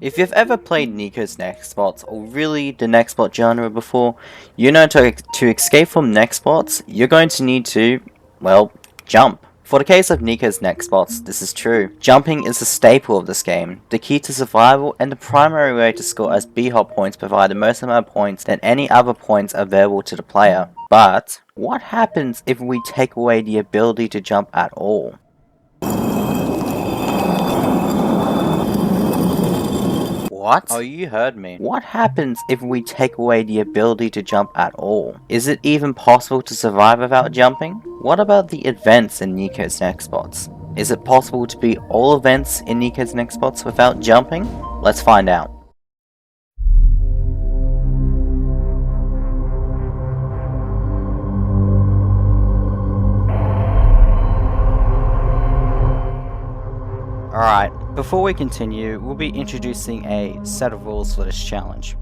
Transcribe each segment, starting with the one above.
If you've ever played Nico's Nextbots, or really the Nextbot genre before, you know to escape from Nextbots, you're going to need to, well, jump. For the case of Nico's Nextbots, this is true. Jumping is a staple of this game, the key to survival, and the primary way to score, as B-hop points provide the most amount of points than any other points available to the player. But what happens if we take away the ability to jump at all? What? Oh, you heard me. What happens if we take away the ability to jump at all? Is it even possible to survive without jumping? What about the events in Nico's Nextbots? Is it possible to beat all events in Nico's Nextbots without jumping? Let's find out. Alright, before we continue, we'll be introducing a set of rules for this challenge.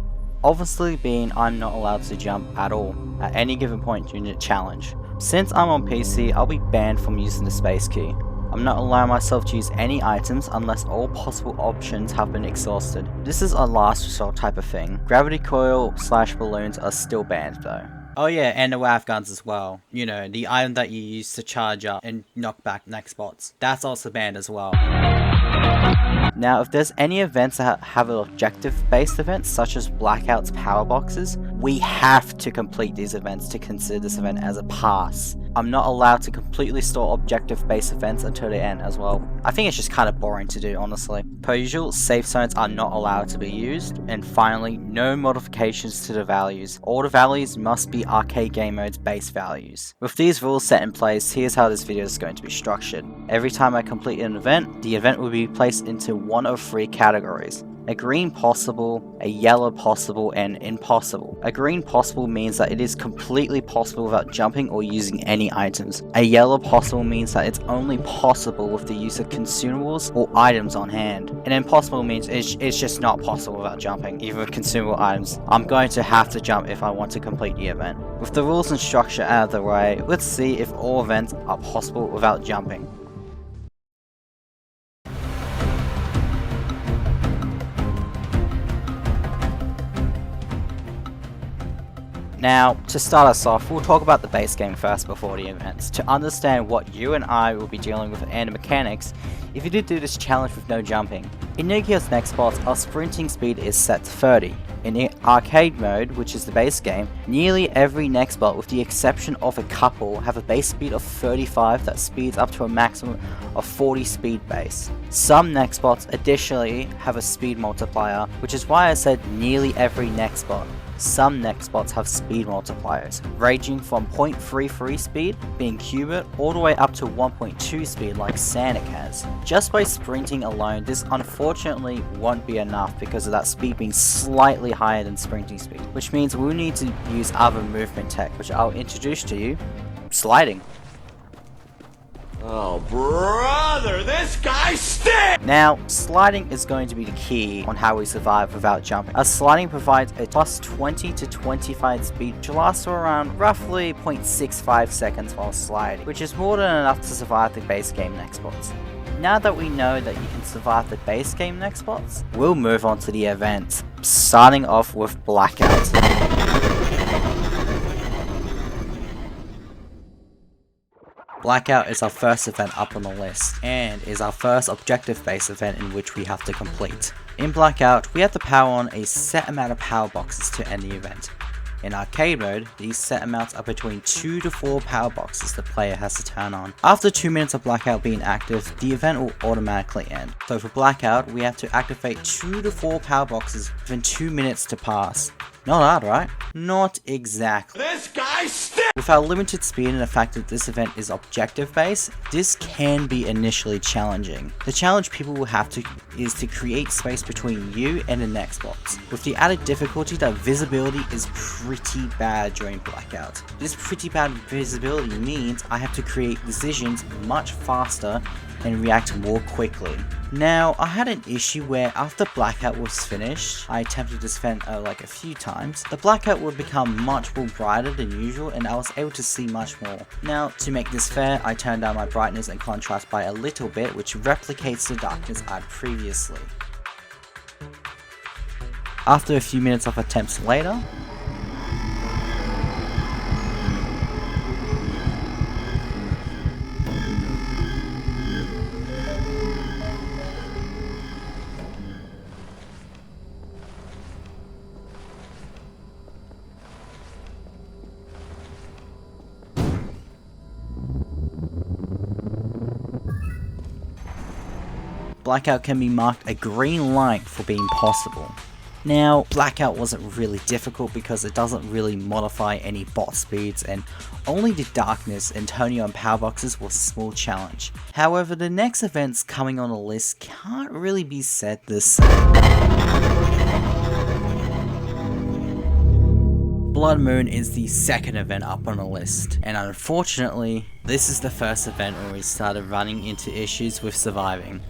Obviously being I'm not allowed to jump at all, at any given point during the challenge. Since I'm on PC, I'll be banned from using the space key. I'm not allowing myself to use any items unless all possible options have been exhausted. This is a last resort type of thing. Gravity coil / balloons are still banned though. Oh yeah, and the WAF guns as well. You know, the item that you use to charge up and knock back Nextbots. That's also banned as well. Now, if there's any events that have an objective-based event, such as Blackout's power boxes, we have to complete these events to consider this event as a pass. I'm not allowed to completely store objective-based events until the end as well. I think it's just kind of boring to do, honestly. Per usual, safe zones are not allowed to be used. And finally, no modifications to the values. All the values must be arcade game mode's base values. With these rules set in place, here's how this video is going to be structured. Every time I complete an event, the event will be placed into one of 3 categories. A green possible, a yellow possible, and impossible. A green possible means that it is completely possible without jumping or using any items. A yellow possible means that it's only possible with the use of consumables or items on hand. And impossible means it's just not possible without jumping, even with consumable items. I'm going to have to jump if I want to complete the event. With the rules and structure out of the way, let's see if all events are possible without jumping. Now, to start us off, we'll talk about the base game first before the events, to understand what you and I will be dealing with and the mechanics if you did do this challenge with no jumping. In Nico's Nextbots, our sprinting speed is set to 30. In the arcade mode, which is the base game, nearly every Nextbot, with the exception of a couple, have a base speed of 35 that speeds up to a maximum of 40 speed base. Some Nextbots additionally have a speed multiplier, which is why I said nearly every Nextbot. Some Nextbots have speed multipliers, ranging from 0.33 speed, being Qubit, all the way up to 1.2 speed like Sanic has. Just by sprinting alone, this unfortunately won't be enough because of that speed being slightly higher than sprinting speed, which means we'll need to use other movement tech, which I'll introduce to you: sliding. Oh brother, this guy stinks! Now, sliding is going to be the key on how we survive without jumping, as sliding provides a plus 20 to 25 speed, which lasts for around roughly 0.65 seconds while sliding, which is more than enough to survive the base game Nextbots. Now that we know that you can survive the base game Nextbots, we'll move on to the events, starting off with Blackout. Blackout is our first event up on the list, and is our first objective-based event in which we have to complete. In Blackout, we have to power on a set amount of power boxes to end the event. In arcade mode, these set amounts are between 2 to 4 power boxes the player has to turn on. After 2 minutes of Blackout being active, the event will automatically end. So for Blackout, we have to activate 2 to 4 power boxes within 2 minutes to pass. Not hard, right? Not exactly. This guy stinks! With our limited speed and the fact that this event is objective based, this can be initially challenging. The challenge people will have to is to create space between you and the Nextbots, with the added difficulty that visibility is pretty bad during Blackout. This pretty bad visibility means I have to create decisions much faster and react more quickly. Now, I had an issue where after Blackout was finished, I attempted this event like a few times, the Blackout would become much more brighter than usual and I was able to see much more. Now, to make this fair, I turned down my brightness and contrast by a little bit, which replicates the darkness I had previously. After a few minutes of attempts later, Blackout can be marked a green light for being possible. Now, Blackout wasn't really difficult because it doesn't really modify any bot speeds, and only the darkness and turning on power boxes was a small challenge. However, the next events coming on the list can't really be said the same. Bloodmoon is the second event up on the list, and unfortunately, this is the first event where we started running into issues with surviving.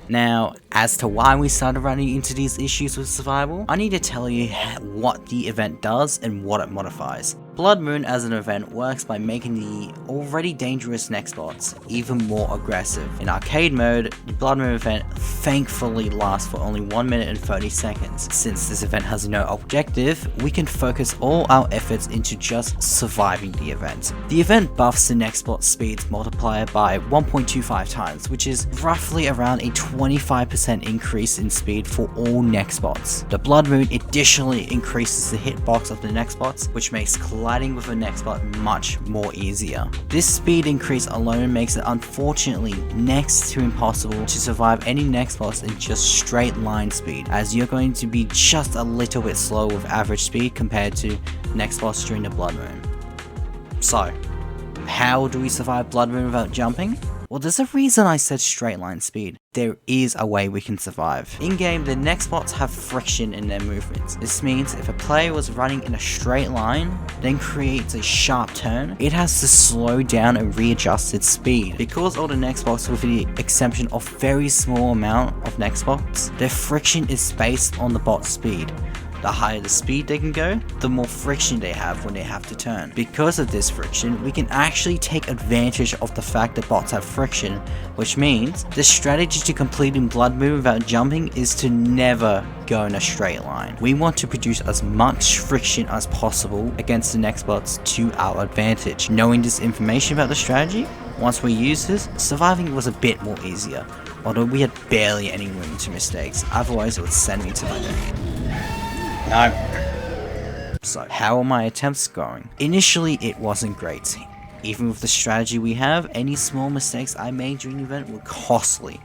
Now, as to why we started running into these issues with survival, I need to tell you what the event does and what it modifies. Bloodmoon as an event works by making the already dangerous Nextbots even more aggressive. In arcade mode, the Bloodmoon event thankfully lasts for only 1 minute and 30 seconds. Since this event has no objective, we can focus all our efforts into just surviving the event. The event buffs the Nextbot speeds multiplier by 1.25 times, which is roughly around a 25% increase in speed for all Nextbots. The Bloodmoon additionally increases the hitbox of the Nextbots, which makes colliding with a Nextbot much more easier. This speed increase alone makes it unfortunately next to impossible to survive any Nextbots in just straight line speed, as you're going to be just a little bit slow with average speed compared to Nextbots during the Bloodmoon. So, how do we survive Bloodmoon without jumping? Well, there's a reason I said straight line speed. There is a way we can survive. In game, the Nextbots have friction in their movements. This means if a player was running in a straight line, then creates a sharp turn, it has to slow down and readjust its speed. Because all the Nextbots, with the exception of very small amount of Nextbots, their friction is based on the bot's speed. The higher the speed they can go, the more friction they have when they have to turn. Because of this friction, we can actually take advantage of the fact that bots have friction, which means the strategy to completing Bloodmoon without jumping is to never go in a straight line. We want to produce as much friction as possible against the Nextbots to our advantage. Knowing this information about the strategy, once we use this, surviving was a bit more easier, although we had barely any room to mistakes, otherwise it would send me to my death. No. So, how are my attempts going? Initially, it wasn't great. Even with the strategy we have, any small mistakes I made during the event were costly.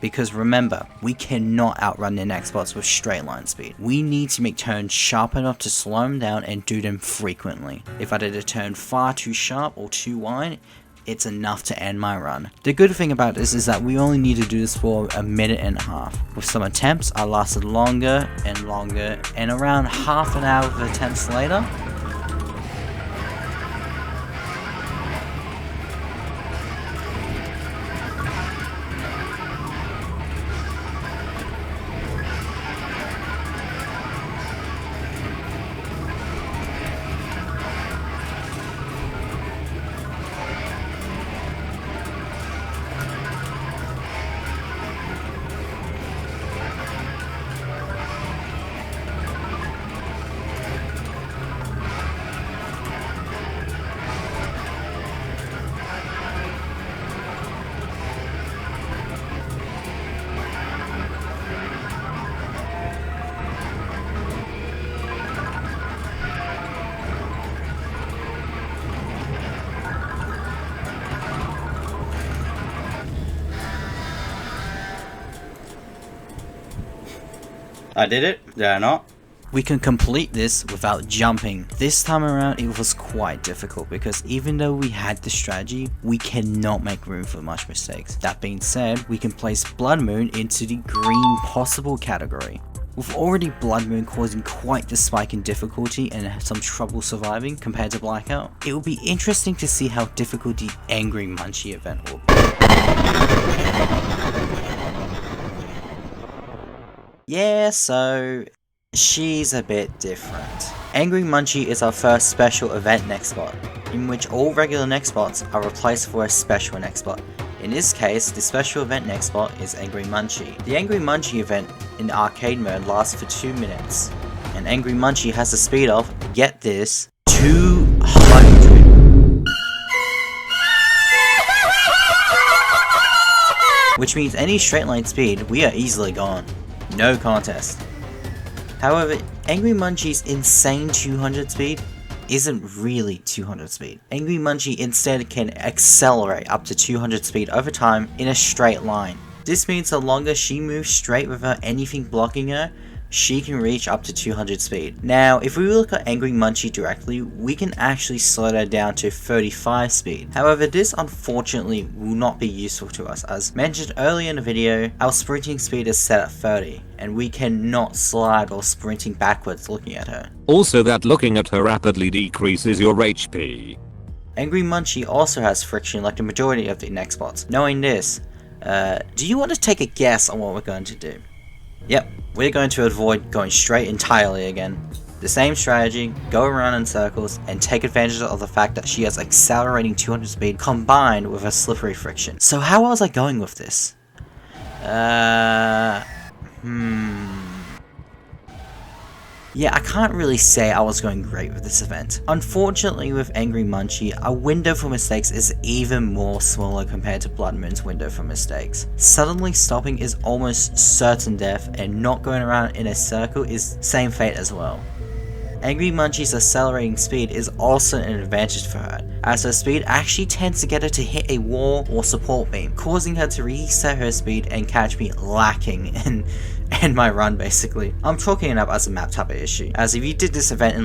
Because remember, we cannot outrun the Nextbots with straight line speed. We need to make turns sharp enough to slow them down and do them frequently. If I did a turn far too sharp or too wide, it's enough to end my run. The good thing about this is that we only need to do this for a minute and a half. With some attempts, I lasted longer and longer, and around half an hour of attempts later, I did it? Did I not? we can complete this without jumping. This time around it was quite difficult because even though we had the strategy, we cannot make room for much mistakes. That being said, we can place Bloodmoon into the green possible category. With already Bloodmoon causing quite the spike in difficulty and some trouble surviving compared to Blackout, it will be interesting to see how difficult the Angry Munci event will be. Yeah, so she's a bit different. Angry Munci is our first special event Nextbot, in which all regular Nextbots are replaced for a special Nextbot. In this case, the special event Nextbot is Angry Munci. The Angry Munci event in arcade mode lasts for 2 minutes, and Angry Munci has a speed of, get this, 200. Which means any straight line speed, we are easily gone. No contest. However, Angry Munci's insane 200 speed isn't really 200 speed. Angry Munci instead can accelerate up to 200 speed over time in a straight line. This means the longer she moves straight without anything blocking her, she can reach up to 200 speed. Now, if we look at Angry Munci directly, we can actually slow her down to 35 speed. However, this unfortunately will not be useful to us. As mentioned earlier in the video, our sprinting speed is set at 30, and we cannot slide or sprinting backwards looking at her. Also that looking at her rapidly decreases your HP. Angry Munci also has friction like the majority of the Nextbots. Knowing this, do you want to take a guess on what we're going to do? Yep, we're going to avoid going straight entirely again. The same strategy, go around in circles, and take advantage of the fact that she has accelerating 200 speed combined with a slippery friction. So how was I going with this? Yeah, I can't really say I was going great with this event. Unfortunately with Angry Munci, our window for mistakes is even more smaller compared to Bloodmoon's window for mistakes. Suddenly stopping is almost certain death, and not going around in a circle is same fate as well. Angry Munci's accelerating speed is also an advantage for her, as her speed actually tends to get her to hit a wall or support beam, causing her to reset her speed and catch me lacking in my run basically. I'm chalking it up as a map type of issue, as if you did this event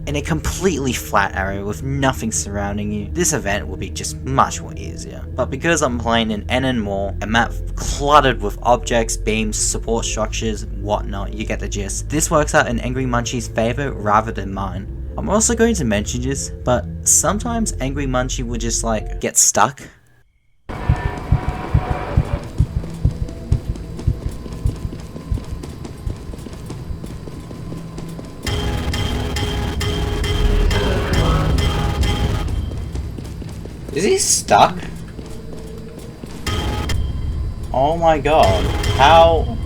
in a completely flat area with nothing surrounding you, this event will be just much more easier. But because I'm playing in NN Mall, a map cluttered with objects, beams, support structures, whatnot, you get the gist. This works out in Angry Munci's favor rather than mine. I'm also going to mention this, but sometimes Angry Munci will just get stuck. Is he stuck? Oh my god. How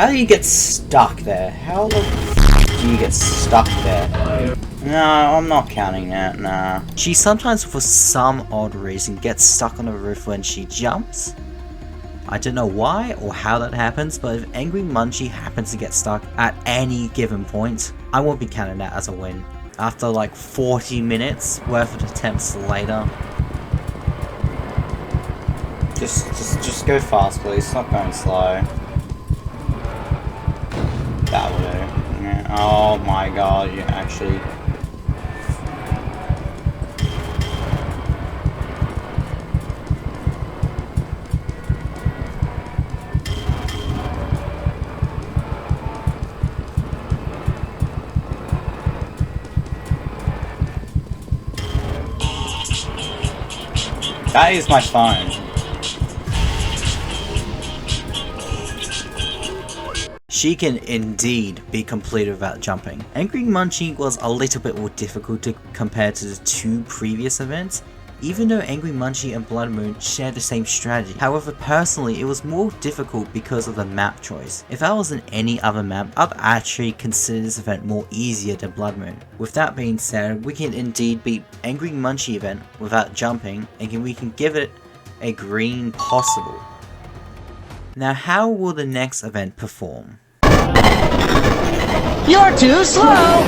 do you get stuck there? How the f do you get stuck there? No, I'm not counting that, nah. She sometimes, for some odd reason, gets stuck on the roof when she jumps. I don't know why or how that happens, but if Angry Munci happens to get stuck at any given point, I won't be counting that as a win. After 40 minutes worth of attempts later. Just go fast, please. Stop going slow. That will do. Yeah. Oh my god, you actually... That is my phone. She can indeed be completed without jumping. Angry Munci was a little bit more difficult to compare to the two previous events, even though Angry Munci and Bloodmoon share the same strategy. However, personally, it was more difficult because of the map choice. If I was in any other map, I'd actually consider this event more easier than Bloodmoon. With that being said, we can indeed beat Angry Munci event without jumping, and we can give it a green possible. Now, how will the next event perform? You're too slow!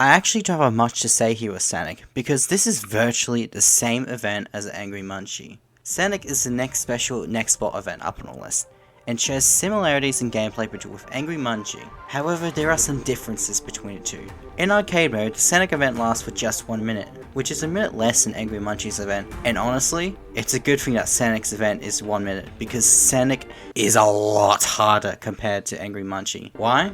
I actually don't have much to say here with Sanic, because this is virtually the same event as Angry Munci. Sanic is the next special Nextbot event up on the list, and shares similarities in gameplay with Angry Munci. However, there are some differences between the two. In arcade mode, the Sanic event lasts for just 1 minute, which is a minute less than Angry Munci's event, and honestly, it's a good thing that Sanic's event is 1 minute, because Sanic is a lot harder compared to Angry Munci. Why?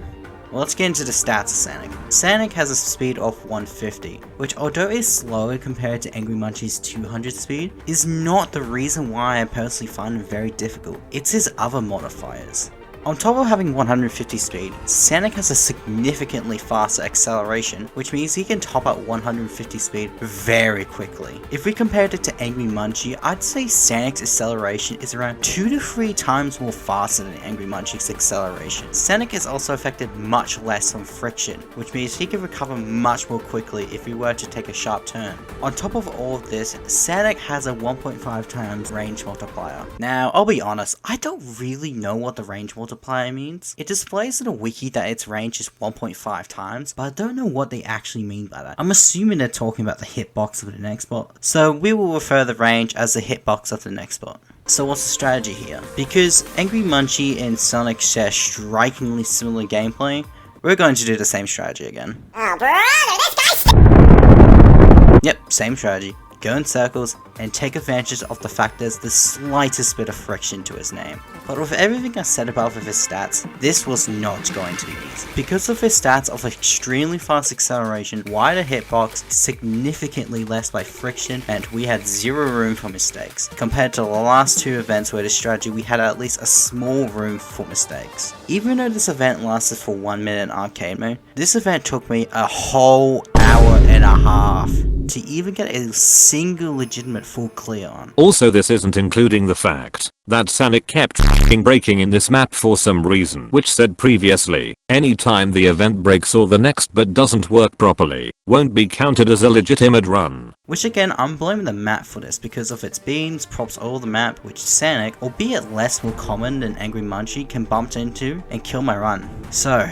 Well, let's get into the stats of Sanic. Sanic has a speed of 150, which although is slower compared to Angry Munci's 200 speed, is not the reason why I personally find him very difficult. It's his other modifiers. On top of having 150 speed, Sanic has a significantly faster acceleration, which means he can top out 150 speed very quickly. If we compared it to Angry Munci, I'd say Sanic's acceleration is around 2 to 3 times more faster than Angry Munchi's acceleration. Sanic is also affected much less from friction, which means he can recover much more quickly if he were to take a sharp turn. On top of all of this, Sanic has a 1.5 times range multiplier. Now, I'll be honest, I don't really know what the range multiplier means. It displays in the wiki that its range is 1.5 times, but I don't know what they actually mean by that. I'm assuming they're talking about the hitbox of the Nextbot, so we will refer the range as the hitbox of the Nextbot. So what's the strategy here? Because Angry Munci and Sonic share strikingly similar gameplay, we're going to do the same strategy again. Oh, brother, this guy's... Yep, same strategy. Go in circles and take advantage of the fact there's the slightest bit of friction to his name. But with everything I said above with his stats, this was not going to be easy. Because of his stats of extremely fast acceleration, wider hitbox, significantly less by friction, and we had zero room for mistakes. Compared to the last two events where this strategy we had at least a small room for mistakes. Even though this event lasted for 1 minute in arcade mode, this event took me a whole hour and a half to even get a single legitimate full clear on. Also, this isn't including the fact that Sanic kept f***ing breaking in this map for some reason, which said previously, anytime the event breaks or the next but doesn't work properly, won't be counted as a legitimate run. Which again, I'm blaming the map for this because of its beams, props all the map, which Sanic, albeit less more common than Angry Munci, can bump into and kill my run. So,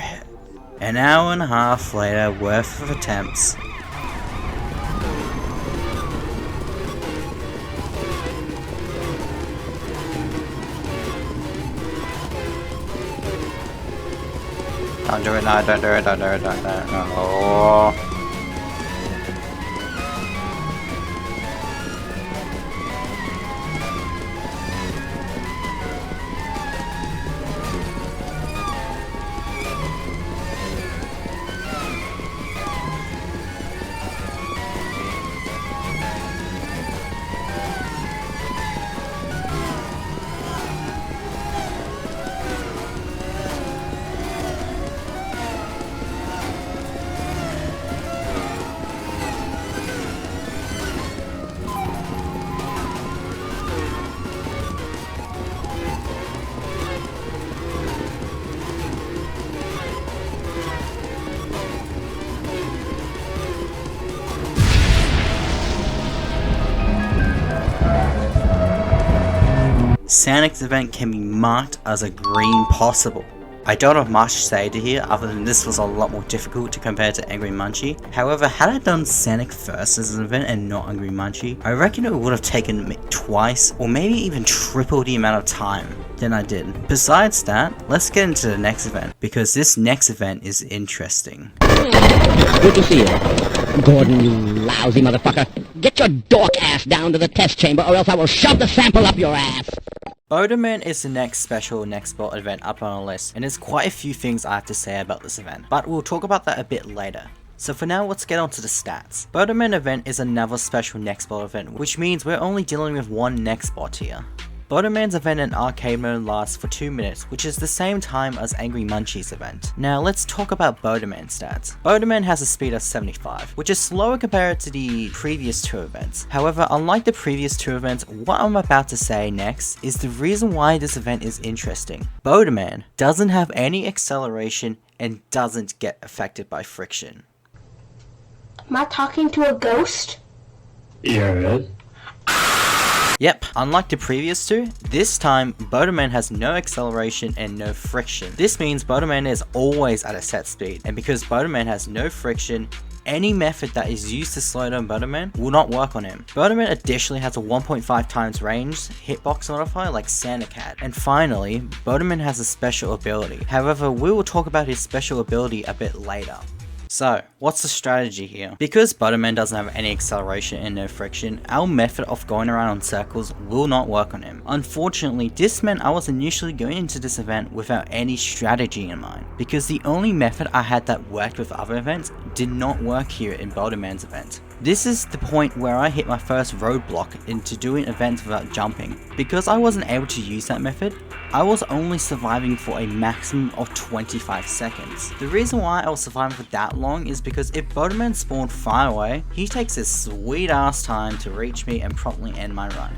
an hour and a half later worth of attempts, don't do it, no, don't do it, don't do it, don't do it, no. Sanic's event can be marked as a green possible. I don't have much to say to here other than this was a lot more difficult to compare to Angry Munci. However, had I done Sanic first as an event and not Angry Munci, I reckon it would have taken me twice or maybe even triple the amount of time than I did. Besides that, let's get into the next event because this next event is interesting. Good to see you. Gordon, you lousy motherfucker. Get your dork ass down to the test chamber or else I will shove the sample up your ass. Boderman is the next special Nextbot event up on our list, and there's quite a few things I have to say about this event, but we'll talk about that a bit later. So for now, let's get on to the stats. Boderman event is another special Nextbot event, which means we're only dealing with one Nextbot here. Boderman's event in arcade mode lasts for 2 minutes, which is the same time as Angry Munchi's event. Now let's talk about Boderman's stats. Boderman has a speed of 75, which is slower compared to the previous two events. However, unlike the previous two events, what I'm about to say next is the reason why this event is interesting. Boderman doesn't have any acceleration and doesn't get affected by friction. Am I talking to a ghost? Yes. Yep, unlike the previous two, this time Boderman has no acceleration and no friction. This means Boderman is always at a set speed, and because Boderman has no friction, any method that is used to slow down Boderman will not work on him. Boderman additionally has a 1.5 times range hitbox modifier like Sanic had. And finally, Boderman has a special ability. However, we will talk about his special ability a bit later. So, what's the strategy here? Because Boderman doesn't have any acceleration and no friction, our method of going around in circles will not work on him. Unfortunately, this meant I was initially going into this event without any strategy in mind, because the only method I had that worked with other events did not work here in Boderman's event. This is the point where I hit my first roadblock into doing events without jumping. Because I wasn't able to use that method, I was only surviving for a maximum of 25 seconds. The reason why I was surviving for that long is because if boderman spawned far away, he takes his sweet ass time to reach me and promptly end my run.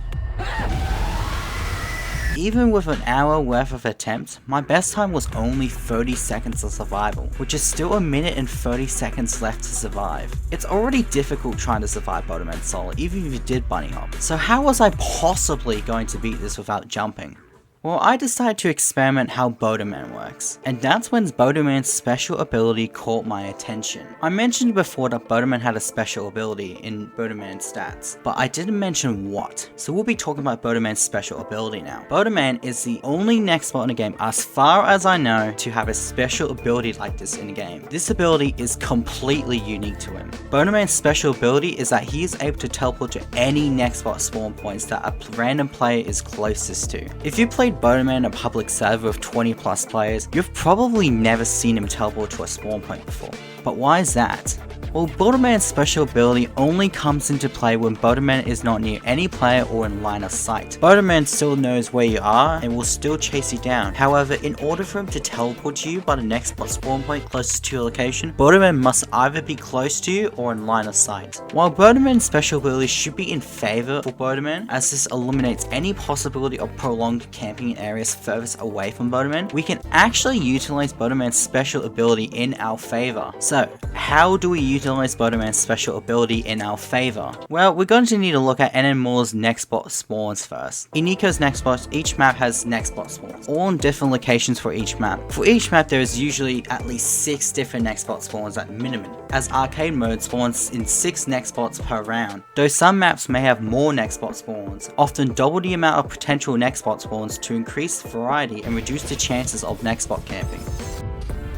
Even with an hour worth of attempts, my best time was only 30 seconds of survival, which is still a minute and 30 seconds left to survive. It's already difficult trying to survive boderman solo, even if you did bunny hop. So how was I possibly going to beat this without jumping? Well, I decided to experiment how boderman works, and that's when boderman's special ability caught my attention. I mentioned before that boderman had a special ability in boderman's stats, but I didn't mention what, so we'll be talking about boderman's special ability now. Boderman is the only Nextbot in the game, as far as I know, to have a special ability like this in the game. This ability is completely unique to him. Boderman's special ability is that he is able to teleport to any Nextbot spawn points that a random player is closest to. If you played boderman in a public server with 20 plus players, you've probably never seen him teleport to a spawn point before. But why is that? Well, boderman's special ability only comes into play when boderman is not near any player or in line of sight. Boderman still knows where you are and will still chase you down. However, in order for him to teleport to you by the next spawn point closest to your location, boderman must either be close to you or in line of sight. While boderman's special ability should be in favor for boderman, as this eliminates any possibility of prolonged camping in areas furthest away from boderman, we can actually utilize boderman's special ability in our favor. So, how do we utilize boderman's special ability in our favor? Well, we're going to need to look at NMOR's Nextbot spawns first. In Nico's Nextbots, each map has Nextbot spawns, all in different locations for each map. For each map, there is usually at least 6 different Nextbot spawns at minimum, as arcade mode spawns in 6 Nextbots per round. Though some maps may have more Nextbot spawns, often double the amount of potential Nextbot spawns to increase variety and reduce the chances of Nextbot camping.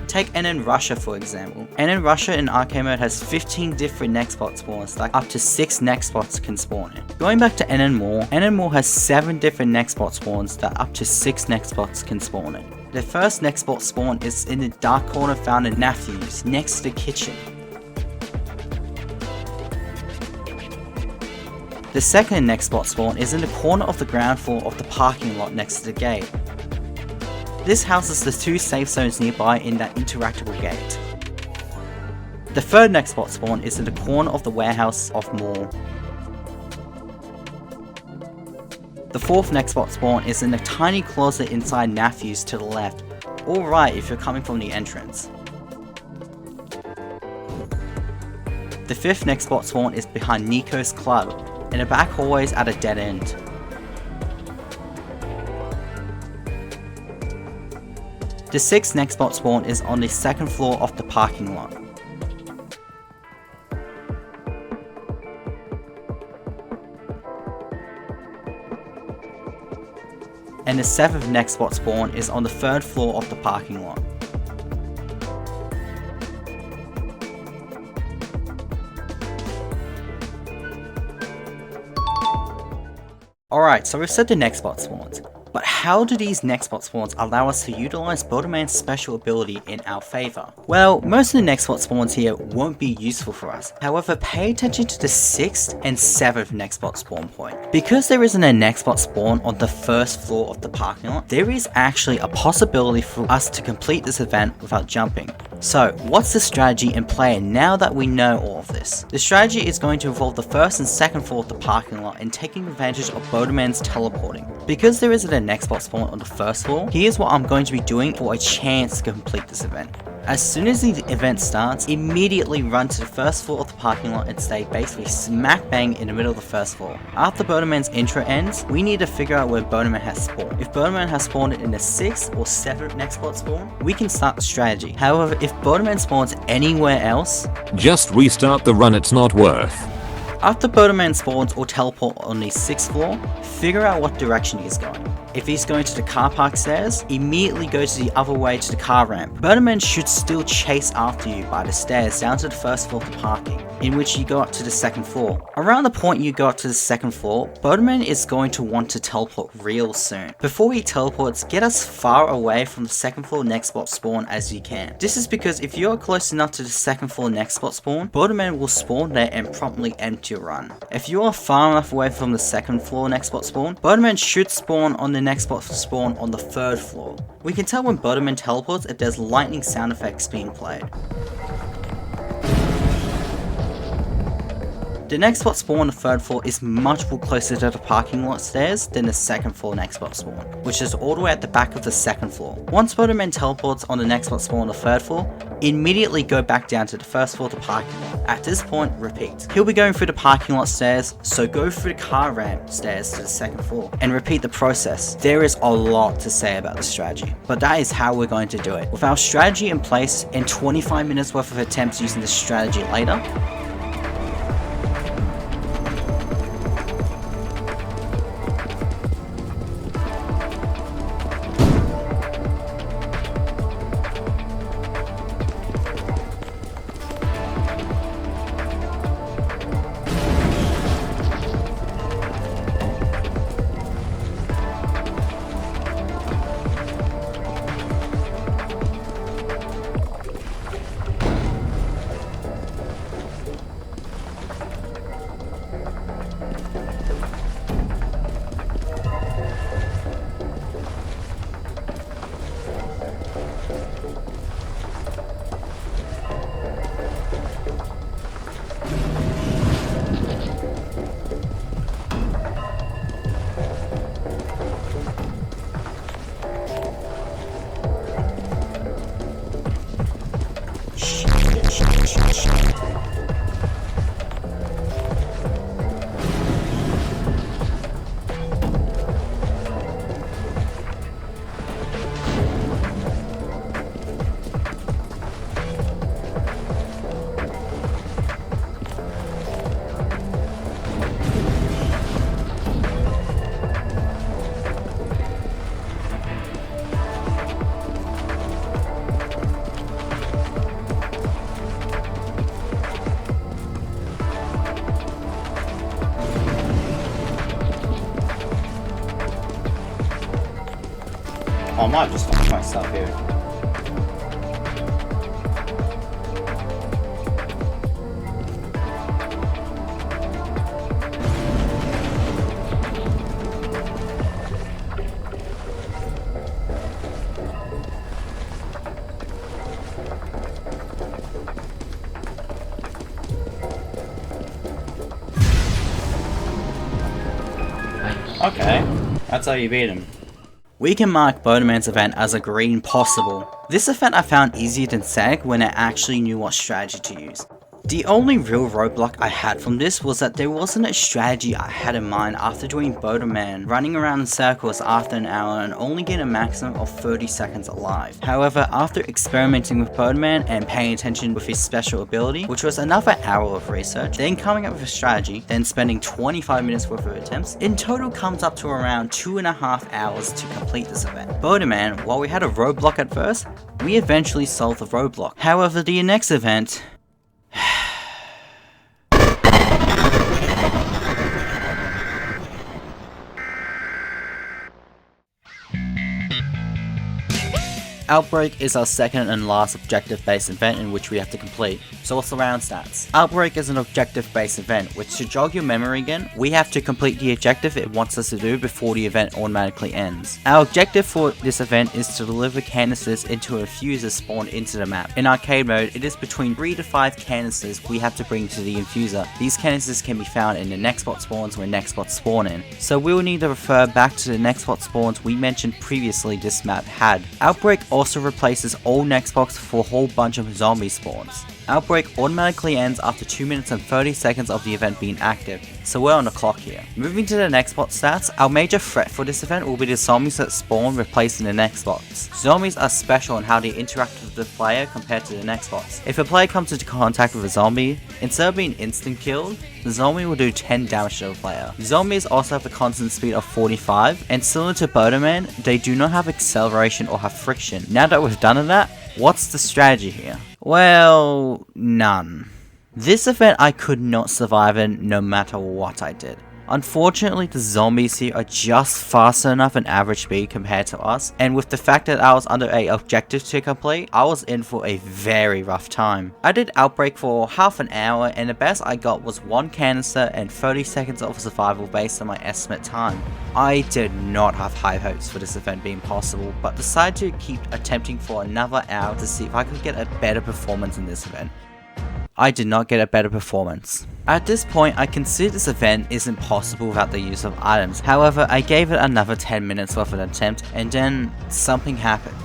Take NN Russia for example. NN Russia in arcade mode has 15 different Nextbot spawns that up to 6 Nextbots can spawn in. Going back to NN More has 7 different Nextbot spawns that up to 6 Nextbots can spawn in. The first Nextbot spawn is in the dark corner found in Matthews, next to the kitchen. The second Nextbot spawn is in the corner of the ground floor of the parking lot next to the gate. This houses the 2 safe zones nearby in that interactable gate. The third Nextbot spawn is in the corner of the warehouse of Mall. The fourth Nextbot spawn is in a tiny closet inside Matthews to the left, or right if you're coming from the entrance. The fifth Nextbot spawn is behind Nico's club, in the back hallways at a dead end. The 6th Nextbot spawn is on the 2nd floor of the parking lot. And the 7th Nextbot spawn is on the 3rd floor of the parking lot. Alright, so we've said the Nextbot spawns. But how do these Nextbot spawns allow us to utilize boderman's special ability in our favor? Well, most of the Nextbot spawns here won't be useful for us. However, pay attention to the 6th and 7th Nextbot spawn point. Because there isn't a Nextbot spawn on the 1st floor of the parking lot, there is actually a possibility for us to complete this event without jumping. So, what's the strategy in play now that we know all of this? The strategy is going to involve the 1st and 2nd floor of the parking lot and taking advantage of boderman's teleporting. Because there isn't a Nextbot spawn on the 1st floor, here's what I'm going to be doing for a chance to complete this event. As soon as the event starts, immediately run to the 1st floor of the parking lot and stay basically smack bang in the middle of the 1st floor. After boderman's intro ends, we need to figure out where boderman has spawned. If boderman has spawned in the 6th or 7th Nextbot spawn, we can start the strategy. However, if boderman spawns anywhere else, just restart the run, it's not worth. After boderman spawns or teleport on the 6th floor, figure out what direction he is going. If he's going to the car park stairs, immediately go to the other way to the car ramp. Boderman should still chase after you by the stairs down to the 1st floor to parking, in which you go up to the 2nd floor. Around the point you go up to the 2nd floor, boderman is going to want to teleport real soon. Before he teleports, get as far away from the 2nd floor Nextbot spawn as you can. This is because if you are close enough to the 2nd floor Nextbot spawn, boderman will spawn there and promptly empty your run. If you are far enough away from the 2nd floor Nextbot spawn, boderman should spawn on the Nextbot spawn on the 3rd floor. We can tell when boderman teleports if there's lightning sound effects being played. The Nextbot spawn on the 3rd floor is much more closer to the parking lot stairs than the 2nd floor Nextbot spawn, which is all the way at the back of the 2nd floor. Once boderman teleports on the Nextbot spawn on the 3rd floor, immediately go back down to the 1st floor to parking lot. At this point, repeat. He'll be going through the parking lot stairs, so go through the car ramp stairs to the 2nd floor, and repeat the process. There is a lot to say about the strategy, but that is how we're going to do it. With our strategy in place and 25 minutes worth of attempts using this strategy later, I might just lock myself here. Okay, that's how you beat him. we can mark boderman's event as a green possible. This event I found easier than Sanic when I actually knew what strategy to use. The only real roadblock I had from this was that there wasn't a strategy I had in mind after doing boderman, running around in circles after an hour and only getting a maximum of 30 seconds alive. However, after experimenting with boderman and paying attention with his special ability, which was another hour of research, then coming up with a strategy, then spending 25 minutes worth of attempts, in total comes up to around 2.5 hours to complete this event. Boderman, while we had a roadblock at first, we eventually solved the roadblock. However, the next event, Outbreak is our second and last objective-based event in which we have to complete. So what's the round stats? Outbreak is an objective-based event, which to jog your memory again, we have to complete the objective it wants us to do before the event automatically ends. Our objective for this event is to deliver canisters into a infuser spawned into the map. In arcade mode, it is between 3 to 5 canisters we have to bring to the infuser. These canisters can be found in the Nextbot spawns when Nextbots spawn in. So we will need to refer back to the Nextbot spawns we mentioned previously this map had. Outbreak also replaces all Nextbots for a whole bunch of zombie spawns. Outbreak automatically ends after 2 minutes and 30 seconds of the event being active, so we're on the clock here. Moving to the Nextbot stats, our major threat for this event will be the zombies that spawn replacing the Nextbots. Zombies are special in how they interact with the player compared to the Nextbots. If a player comes into contact with a zombie, instead of being instant killed, the zombie will do 10 damage to the player. Zombies also have a constant speed of 45, and similar to boderman, they do not have acceleration or have friction. Now that we've done that, what's the strategy here? Well, none. This event I could not survive in no matter what I did. Unfortunately, the zombies here are just faster enough in average speed compared to us, and with the fact that I was under a objective to complete, I was in for a very rough time. I did Outbreak for half an hour, and the best I got was 1 canister and 30 seconds of survival based on my estimate time. I did not have high hopes for this event being possible, but decided to keep attempting for another hour to see if I could get a better performance in this event. I did not get a better performance. At this point, I consider this event isn't possible without the use of items. However, I gave it another 10 minutes worth of an attempt, and then something happened.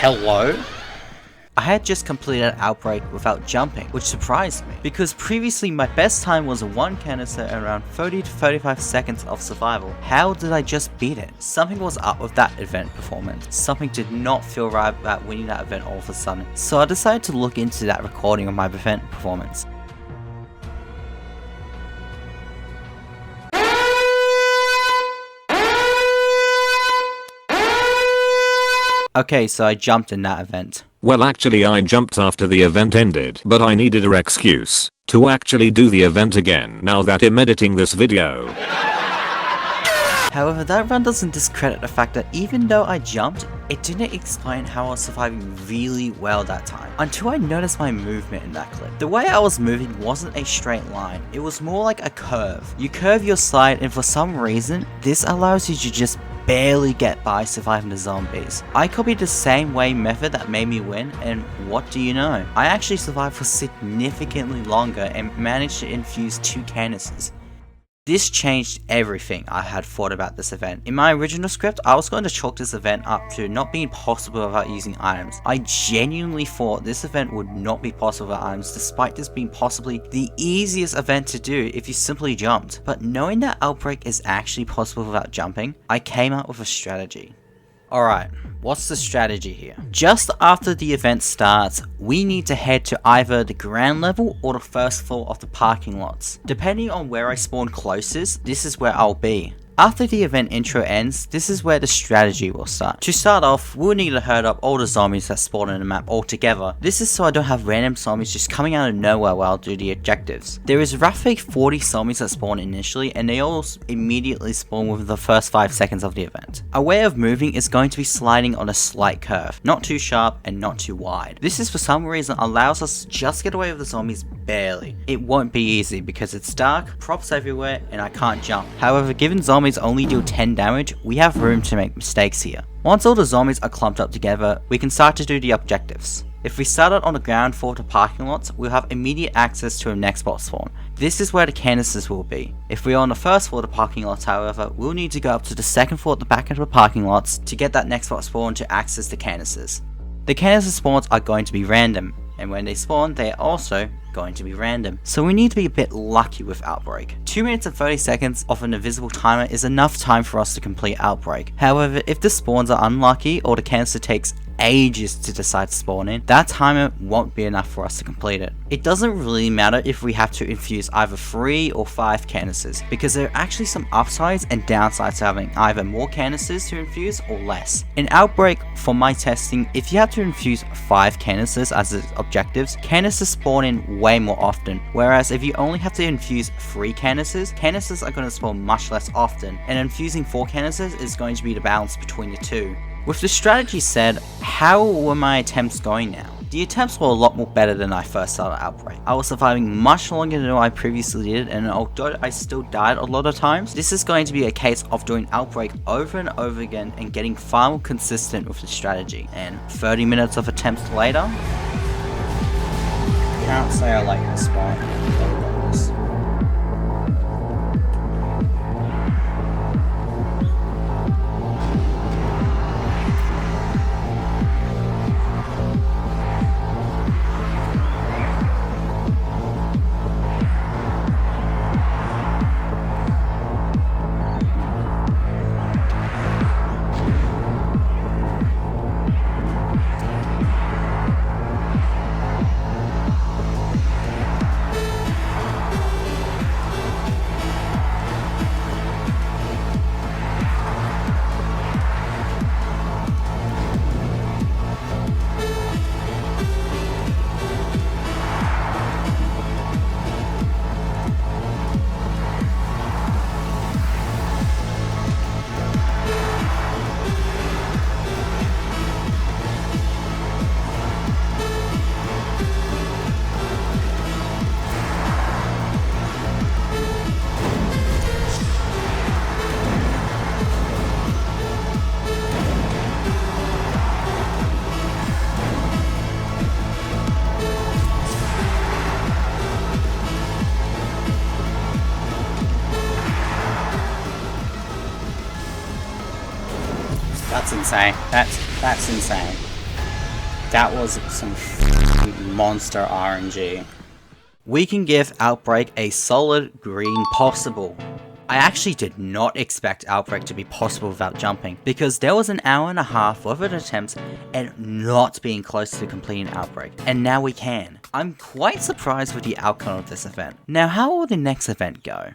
Hello? I had just completed Outbreak without jumping, which surprised me, because previously my best time was 1 canister and around 30 to 35 seconds of survival. How did I just beat it? Something was up with that event performance. Something did not feel right about winning that event all of a sudden, so I decided to look into that recording of my event performance. Okay, so I jumped in that event. Well, actually I jumped after the event ended, but I needed an excuse to actually do the event again now that I'm editing this video. However, that run doesn't discredit the fact that even though I jumped, it didn't explain how I was surviving really well that time, until I noticed my movement in that clip. The way I was moving wasn't a straight line, it was more like a curve. You curve your slide, and for some reason, this allows you to just barely get by surviving the zombies. I copied the same way method that made me win, and what do you know? I actually survived for significantly longer and managed to infuse 2 canisters. This changed everything I had thought about this event. In my original script, I was going to chalk this event up to not being possible without using items. I genuinely thought this event would not be possible without items, despite this being possibly the easiest event to do if you simply jumped. But knowing that Outbreak is actually possible without jumping, I came up with a strategy. Alright, what's the strategy here? Just after the event starts, we need to head to either the ground level or the first floor of the parking lots. Depending on where I spawn closest, this is where I'll be. After the event intro ends, this is where the strategy will start. To start off, we'll need to herd up all the zombies that spawn in the map all together. This is so I don't have random zombies just coming out of nowhere while I do the objectives. There is roughly 40 zombies that spawn initially, and they all immediately spawn within the first 5 seconds of the event. Our way of moving is going to be sliding on a slight curve, not too sharp and not too wide. This is for some reason allows us to just get away with the zombies barely. It won't be easy because it's dark, props everywhere, and I can't jump. However, given zombies only deal 10 damage, we have room to make mistakes here. Once all the zombies are clumped up together, we can start to do the objectives. If we started on the ground floor to parking lots, we'll have immediate access to a Nextbot spawn. This is where the canisters will be. If we are on the first floor to parking lots, however, we'll need to go up to the second floor at the back of the parking lots to get that Nextbot spawn to access the canisters. The canister spawns are going to be random, and when they spawn, they are also going to be random. So we need to be a bit lucky with Outbreak. 2 minutes and 30 seconds of an invisible timer is enough time for us to complete Outbreak. However, if the spawns are unlucky or the canister takes ages to decide to spawn in, that timer won't be enough for us to complete it. It doesn't really matter if we have to infuse either 3 or 5 canisters, because there are actually some upsides and downsides to having either more canisters to infuse or less. In Outbreak, for my testing, if you have to infuse 5 canisters as objectives, canisters spawn in way more often, whereas if you only have to infuse 3 canisters, canisters are going to spawn much less often, and infusing 4 canisters is going to be the balance between the two. With the strategy said, how were my attempts going now? The attempts were a lot more better than I first started Outbreak. I was surviving much longer than I previously did, and although I still died a lot of times, this is going to be a case of doing Outbreak over and over again and getting far more consistent with the strategy. And 30 minutes of attempts later, Can't say I like this spot. That's insane. That's insane. That was some monster RNG. we can give Outbreak a solid green possible. I actually did not expect Outbreak to be possible without jumping, because there was an hour and a half worth of attempts and not being close to completing Outbreak, and now we can. I'm quite surprised with the outcome of this event. Now how will the next event go?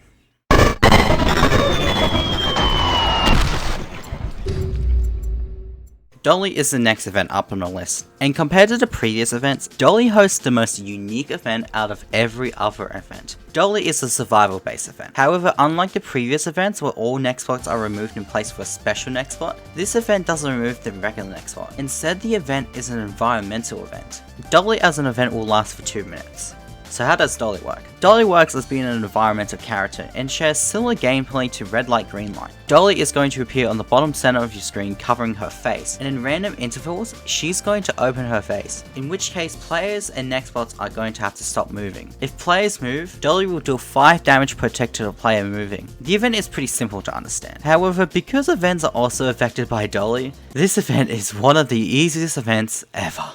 Dolly is the next event up on the list, and compared to the previous events, Dolly hosts the most unique event out of every other event. Dolly is a survival based event. However, unlike the previous events where all Nextbots are removed in place of a special Nextbot, this event doesn't remove the regular Nextbot. Instead, the event is an environmental event. Dolly as an event will last for 2 minutes. So how does Dolly work? Dolly works as being an environmental character and shares similar gameplay to Red Light Green Light. Dolly is going to appear on the bottom center of your screen covering her face, and in random intervals, she's going to open her face, in which case players and Nextbots are going to have to stop moving. If players move, Dolly will deal 5 damage per tick to the player moving. The event is pretty simple to understand. However, because events are also affected by Dolly, this event is one of the easiest events ever.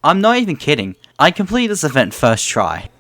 I'm not even kidding, I completed this event first try.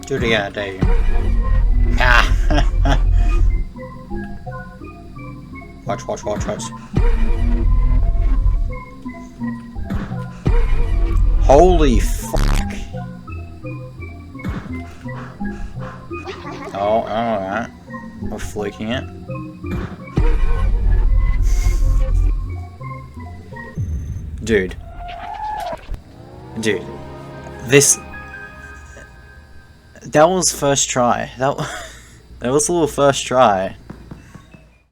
Do it again, I dare you. Watch, watch, watch, watch. Holy fuck. Oh, alright. We're fluking it. Dude. This... That was first try. That was a little first try.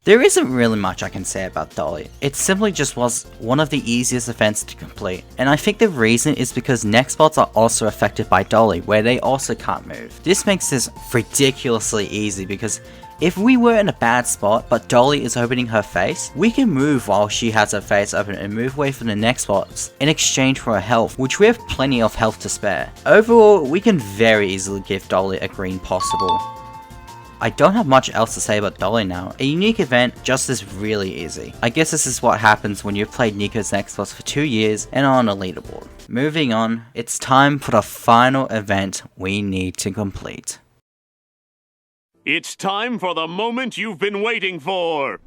There isn't really much I can say about Dolly. It simply just was one of the easiest events to complete. And I think the reason is because Nextbots are also affected by Dolly, where they also can't move. This makes this ridiculously easy because if we were in a bad spot, but Dolly is opening her face, we can move while she has her face open and move away from the Nextbots in exchange for her health, which we have plenty of health to spare. Overall, we can very easily give Dolly a green possible. I don't have much else to say about Dolly now. A unique event just is really easy. I guess this is what happens when you've played Nico's Nextbots for 2 years and are on a leaderboard. Moving on, it's time for the final event we need to complete. It's time for the moment you've been waiting for!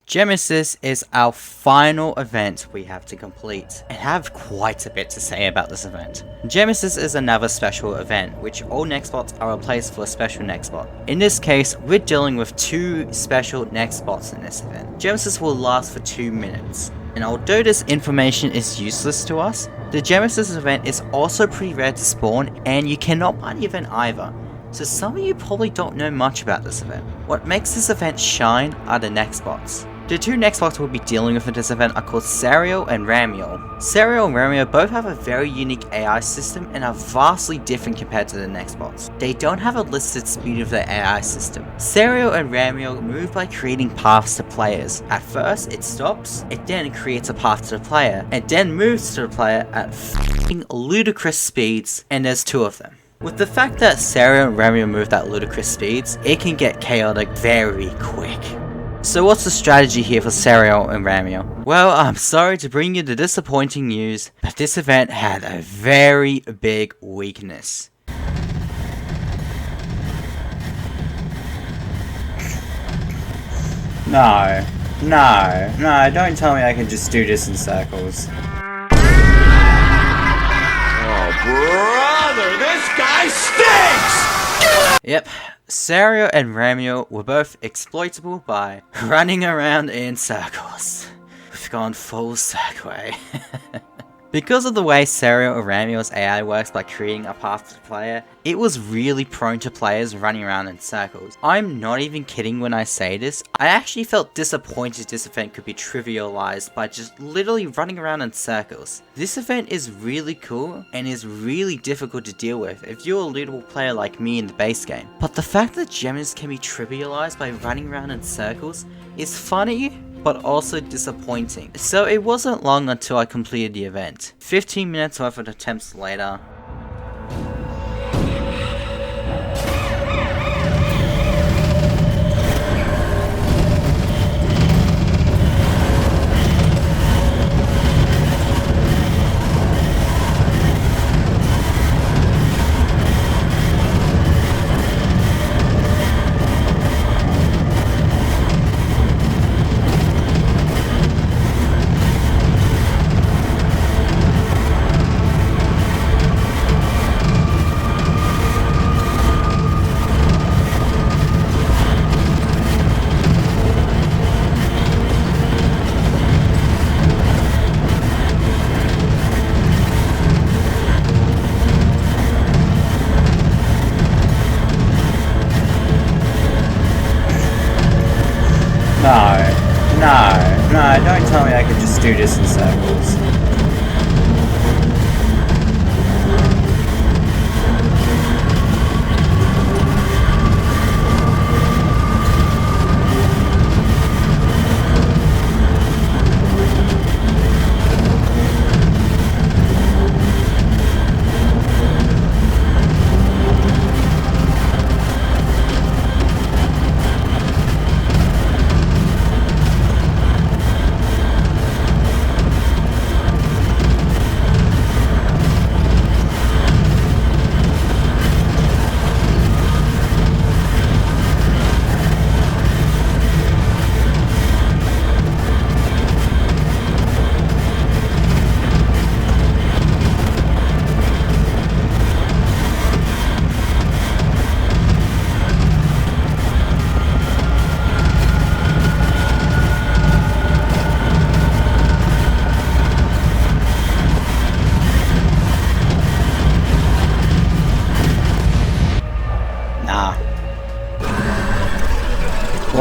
GEMINUS is our final event we have to complete, and have quite a bit to say about this event. GEMINUS is another special event, which all Nextbots are replaced for a special Nextbot. In this case, we're dealing with 2 special Nextbots in this event. GEMINUS will last for 2 minutes, and although this information is useless to us, the GEMINUS event is also pretty rare to spawn, and you cannot buy the event either. So some of you probably don't know much about this event. What makes this event shine are the Nextbots. The 2 Nextbots we'll be dealing with in this event are called Sariel and Ramiel. Sariel and Ramiel both have a very unique AI system and are vastly different compared to the Nextbots. They don't have a listed speed of their AI system. Sariel and Ramiel move by creating paths to players. At first, it stops, it then creates a path to the player, and then moves to the player at f***ing ludicrous speeds, and there's 2 of them. With the fact that Sariel and Ramiel move at ludicrous speeds, it can get chaotic very quick. So what's the strategy here for Sariel and Ramiel? Well, I'm sorry to bring you the disappointing news, but this event had a very big weakness. No, don't tell me I can just do this in circles. Oh, brother, this guy stinks! Yep, Sariel and Ramiel were both exploitable by running around in circles. We've gone full Segway. Because of the way Sariel and Ramiel's AI works by creating a path to the player, it was really prone to players running around in circles. I'm not even kidding when I say this, I actually felt disappointed this event could be trivialized by just literally running around in circles. This event is really cool and is really difficult to deal with if you're a lootable player like me in the base game. But the fact that GEMINUS can be trivialized by running around in circles is funny, but also disappointing. So it wasn't long until I completed the event. 15 minutes worth of attempts later, No, don't tell me I could just do this in circles.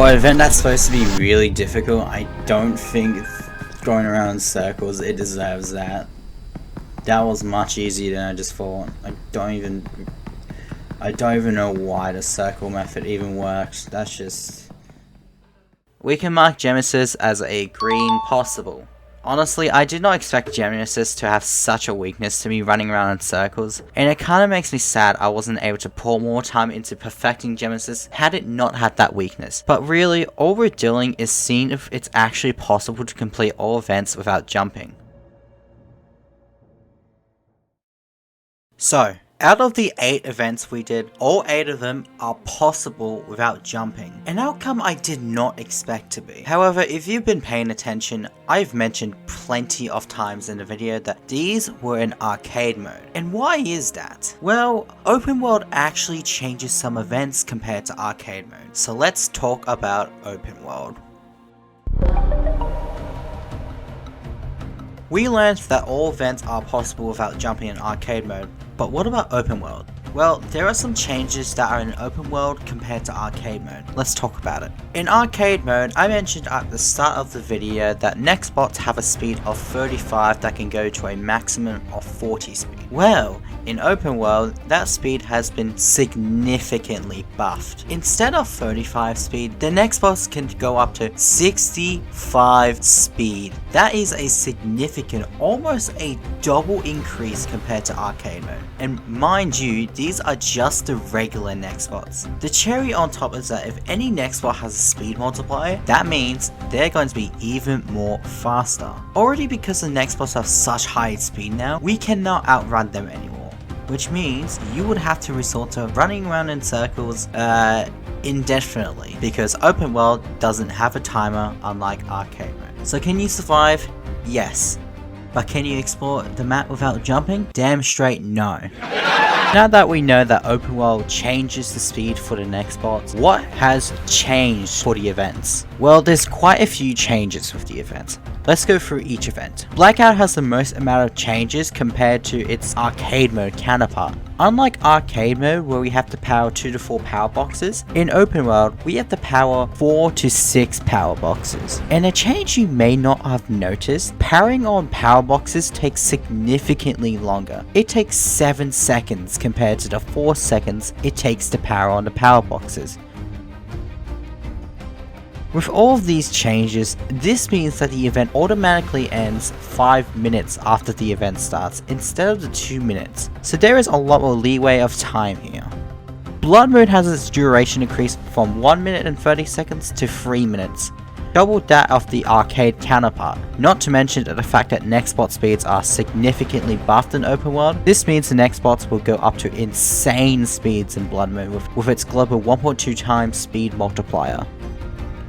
For an event that's supposed to be really difficult, I don't think going around in circles, it deserves that. That was much easier than I just thought. I don't even know why the circle method even works. That's just... We can mark GEMINUS as a green possible. Honestly, I did not expect GEMINUS to have such a weakness to me running around in circles, and it kinda makes me sad I wasn't able to pour more time into perfecting GEMINUS had it not had that weakness. But really, all we're doing is seeing if it's actually possible to complete all events without jumping. So, out of the 8 events we did, all 8 of them are possible without jumping, an outcome I did not expect to be. However, if you've been paying attention, I've mentioned plenty of times in the video that these were in arcade mode. And why is that? Well, open world actually changes some events compared to arcade mode. So let's talk about open world. We learned that all events are possible without jumping in arcade mode, but what about open world? Well, there are some changes that are in open world compared to arcade mode. Let's talk about it. In arcade mode, I mentioned at the start of the video that Nextbots have a speed of 35 that can go to a maximum of 40 speed. Well, in open world, that speed has been significantly buffed. Instead of 35 speed, the Nextbots can go up to 65 speed. That is a significant, almost a double increase compared to arcade mode. And mind you, these are just the regular Nextbots. The cherry on top is that if any Nextbot has a speed multiplier, that means they're going to be even more faster. Already because the Nextbots have such high speed now, we cannot outrun them anymore. Which means you would have to resort to running around in circles indefinitely, because open world doesn't have a timer unlike arcade mode. So can you survive? Yes. But can you explore the map without jumping? Damn straight no. Now that we know that open world changes the speed for the Nextbots, what has changed for the events? Well, there's quite a few changes with the events. Let's go through each event. Blackout has the most amount of changes compared to its arcade mode counterpart. Unlike arcade mode where we have to power 2 to 4 power boxes, in open world we have to power 4 to 6 power boxes. And a change you may not have noticed, powering on power boxes takes significantly longer. It takes 7 seconds compared to the 4 seconds it takes to power on the power boxes. With all of these changes, this means that the event automatically ends 5 minutes after the event starts instead of the 2 minutes, so there is a lot more leeway of time here. Bloodmoon has its duration increased from 1 minute and 30 seconds to 3 minutes, double that of the arcade counterpart. Not to mention the fact that Nextbot speeds are significantly buffed in open world. This means the Nextbots will go up to insane speeds in Bloodmoon with its global 1.2 times speed multiplier.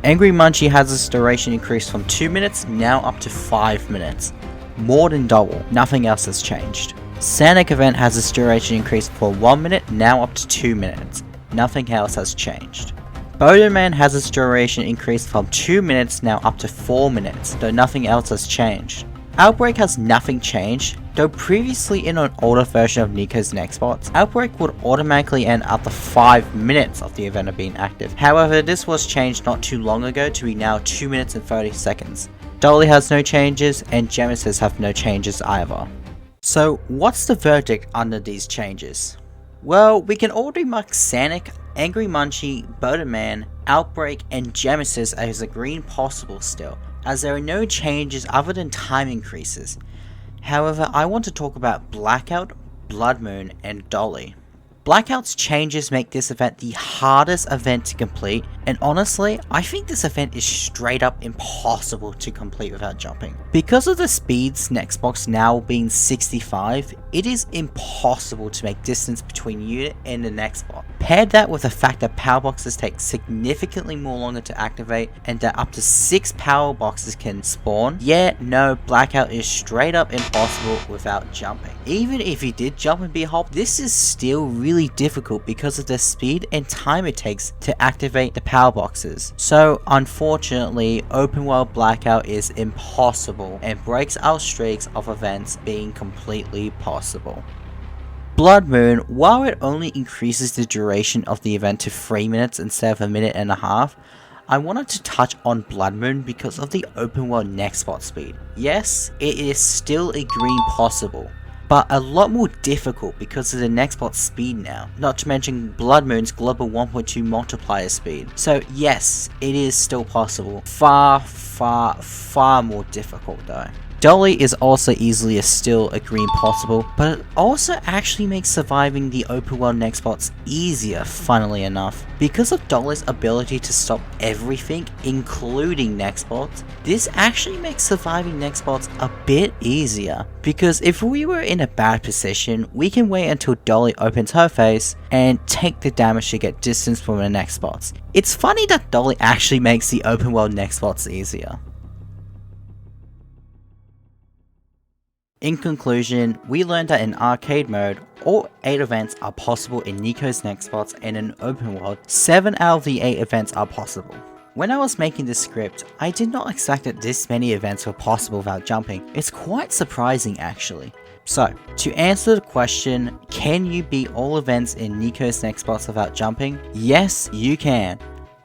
Angry Munci has its duration increased from 2 minutes now up to 5 minutes. More than double, nothing else has changed. Sanic event has its duration increased for 1 minute now up to 2 minutes. Nothing else has changed. Boderman has its duration increased from 2 minutes now up to 4 minutes, though nothing else has changed. Outbreak has nothing changed, though previously in an older version of Nico's Nextbots, Outbreak would automatically end after 5 minutes of the event of being active. However, this was changed not too long ago to be now 2 minutes and 30 seconds. Dolly has no changes, and GEMINUS have no changes either. So what's the verdict under these changes? Well, we can already mark Sanic, Angry Munci, boderman, Outbreak, and GEMINUS as a green possible still, as there are no changes other than time increases. However, I want to talk about Blackout, Bloodmoon, and Dolly. Blackout's changes make this event the hardest event to complete, and honestly, I think this event is straight up impossible to complete without jumping. Because of the speeds Nextbots now being 65, it is impossible to make distance between you and the Nextbot. Pair that with the fact that power boxes take significantly more longer to activate and that up to 6 power boxes can spawn, no, Blackout is straight up impossible without jumping. Even if you did jump and be hopped, this is still really difficult because of the speed and time it takes to activate the power boxes. So unfortunately, open world Blackout is impossible and breaks our streaks of events being completely possible. Bloodmoon, while it only increases the duration of the event to 3 minutes instead of a minute and a half, I wanted to touch on Bloodmoon because of the open world Nextbot speed. Yes, it is still a green possible, but a lot more difficult because of the Nextbot speed now, not to mention Bloodmoon's global 1.2 multiplier speed. So yes, it is still possible. Far more difficult though. Dolly is also easily still a green possible, but it also actually makes surviving the open world Nextbots easier, funnily enough. Because of Dolly's ability to stop everything, including Nextbots, this actually makes surviving Nextbots a bit easier. Because if we were in a bad position, we can wait until Dolly opens her face and take the damage to get distance from the Nextbots. It's funny that Dolly actually makes the open world Nextbots easier. In conclusion, we learned that in arcade mode, all 8 events are possible in Nico's Nextbots, and in open world, 7 out of the 8 events are possible. When I was making this script, I did not expect that this many events were possible without jumping. It's quite surprising actually. So, to answer the question, can you beat all events in Nico's Nextbots without jumping? Yes, you can.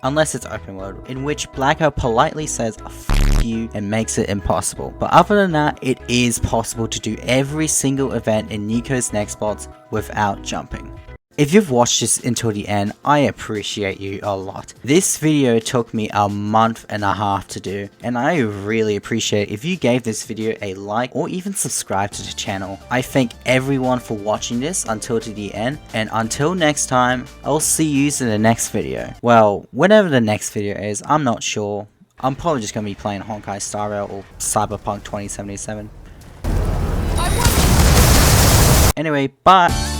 Unless it's open world, in which Blackout politely says "F you" and makes it impossible. But other than that, it is possible to do every single event in Nico's Nextbots without jumping. If you've watched this until the end, I appreciate you a lot. This video took me a month and a half to do, and I really appreciate if you gave this video a like or even subscribe to the channel. I thank everyone for watching this until to the end, and until next time, I'll see you in the next video. Well, whenever the next video is, I'm not sure. I'm probably just going to be playing Honkai Star Rail or Cyberpunk 2077. Anyway, bye!